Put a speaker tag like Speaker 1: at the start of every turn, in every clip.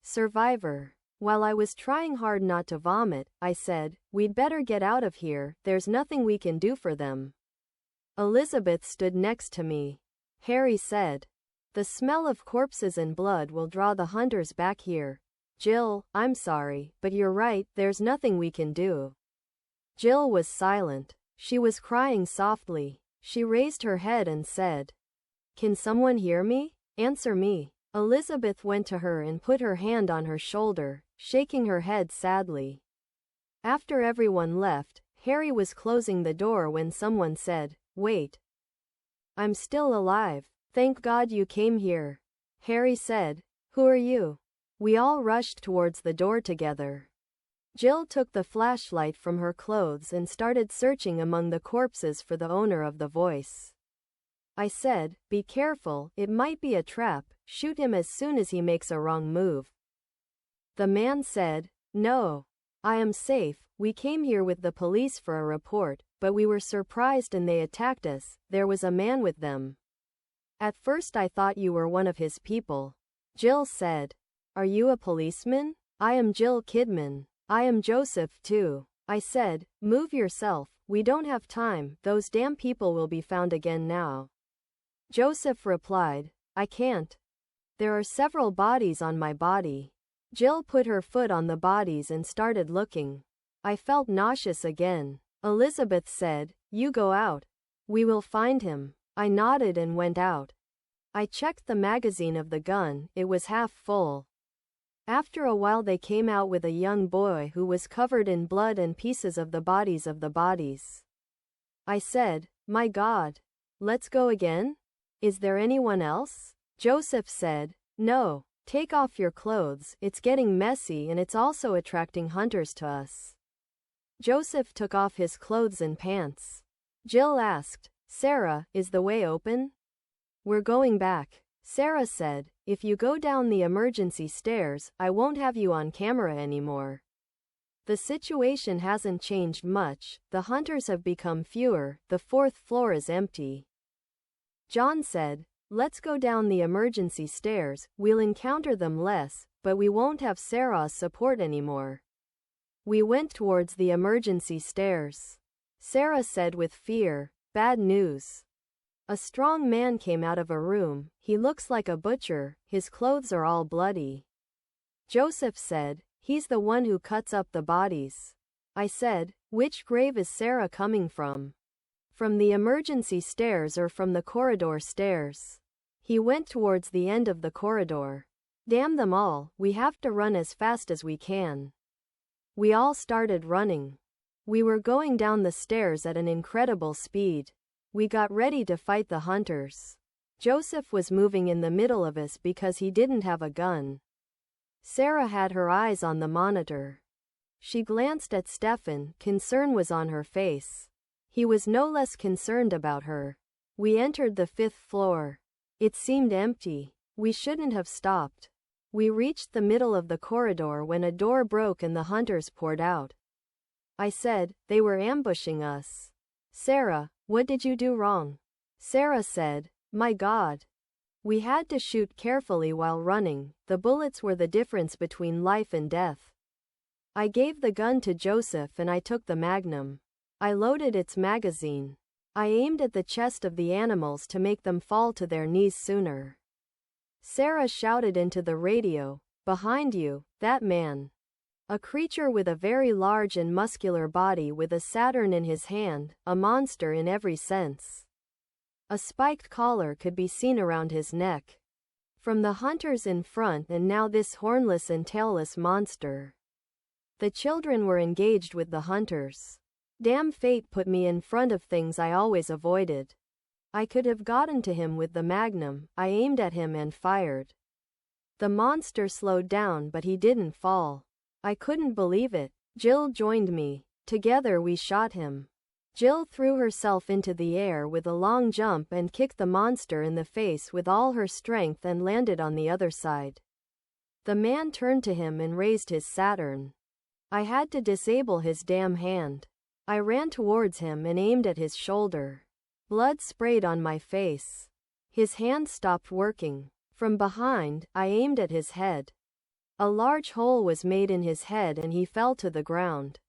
Speaker 1: Survivor. While I was trying hard not to vomit, I said, "We'd better get out of here, there's nothing we can do for them." Elisabeth stood next to me. Harry said, "The smell of corpses and blood will draw the hunters back here." Jill, "I'm sorry, but you're right, there's nothing we can do." Jill was silent. She was crying softly. She raised her head and said, "Can someone hear me? Answer me." Elisabeth went to her and put her hand on her shoulder, shaking her head sadly. After everyone left, Harry was closing the door when someone said, "Wait. I'm still alive. Thank God you came here." Harry said, "Who are you?" We all rushed towards the door together. Jill took the flashlight from her clothes and started searching among the corpses for the owner of the voice. I said, "Be careful, it might be a trap, shoot him as soon as he makes a wrong move." The man said, "No. I am safe, we came here with the police for a report, but we were surprised and they attacked us, there was a man with them. At first I thought you were one of his people." Jill said, "Are you a policeman?" "I am Jill Kidman. I am Joseph too." I said, "Move yourself, we don't have time, those damn people will be found again now." Joseph replied, "I can't. There are several bodies on my body." Jill put her foot on the bodies and started looking. I felt nauseous again. Elisabeth said, "You go out. We will find him." I nodded and went out. I checked the magazine of the gun, it was half full. After a while they came out with a young boy who was covered in blood and pieces of the bodies. I said, "My God. Let's go again? Is there anyone else?" Joseph said, "No. Take off your clothes, it's getting messy and it's also attracting hunters to us." Joseph took off his clothes and pants. Jill asked, "Sarah, is the way open?" "We're going back." Sarah said, "If you go down the emergency stairs, I won't have you on camera anymore." The situation hasn't changed much, the hunters have become fewer, the fourth floor is empty. John said, "Let's go down the emergency stairs, we'll encounter them less, but we won't have Sarah's support anymore." We went towards the emergency stairs. Sarah said with fear, "Bad news." A strong man came out of a room, he looks like a butcher, his clothes are all bloody. Joseph said, "He's the one who cuts up the bodies." I said, "Which grave is Sarah coming from? From the emergency stairs or from the corridor stairs?" He went towards the end of the corridor. "Damn them all, we have to run as fast as we can." We all started running. We were going down the stairs at an incredible speed. We got ready to fight the hunters. Joseph was moving in the middle of us because he didn't have a gun. Sarah had her eyes on the monitor. She glanced at Stefan, concern was on her face. He was no less concerned about her. We entered the 5th floor. It seemed empty. We shouldn't have stopped. We reached the middle of the corridor when a door broke and the hunters poured out. I said, "They were ambushing us." "Sarah, what did you do wrong?" Sarah said, "My God. We had to shoot carefully while running, the bullets were the difference between life and death." I gave the gun to Joseph and I took the Magnum. I loaded its magazine. I aimed at the chest of the animals to make them fall to their knees sooner. Sarah shouted into the radio, "Behind you, that man." A creature with a very large and muscular body with a Saturn in his hand, a monster in every sense. A spiked collar could be seen around his neck. From the hunters in front and now this hornless and tailless monster. The children were engaged with the hunters. Damn fate put me in front of things I always avoided. I could have gotten to him with the Magnum, I aimed at him and fired. The monster slowed down but he didn't fall. I couldn't believe it. Jill joined me. Together we shot him. Jill threw herself into the air with a long jump and kicked the monster in the face with all her strength and landed on the other side. The man turned to him and raised his Saturn. I had to disable his damn hand. I ran towards him and aimed at his shoulder. Blood sprayed on my face. His hand stopped working. From behind, I aimed at his head. A large hole was made in his head and he fell to the ground.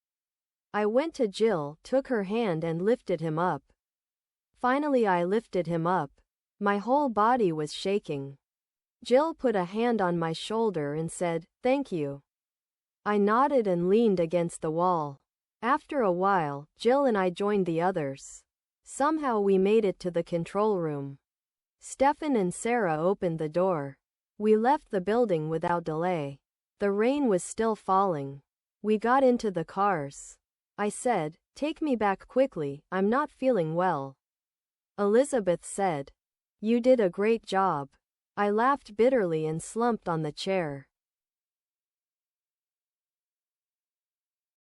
Speaker 1: I went to Jill, took her hand and lifted him up. Finally I lifted him up. My whole body was shaking. Jill put a hand on my shoulder and said, "Thank you." I nodded and leaned against the wall. After a while, Jill and I joined the others. Somehow we made it to the control room. Stefan and Sarah opened the door. We left the building without delay. The rain was still falling. We got into the cars. I said, "Take me back quickly, I'm not feeling well." Elisabeth said, "You did a great job." I laughed bitterly and slumped on the chair.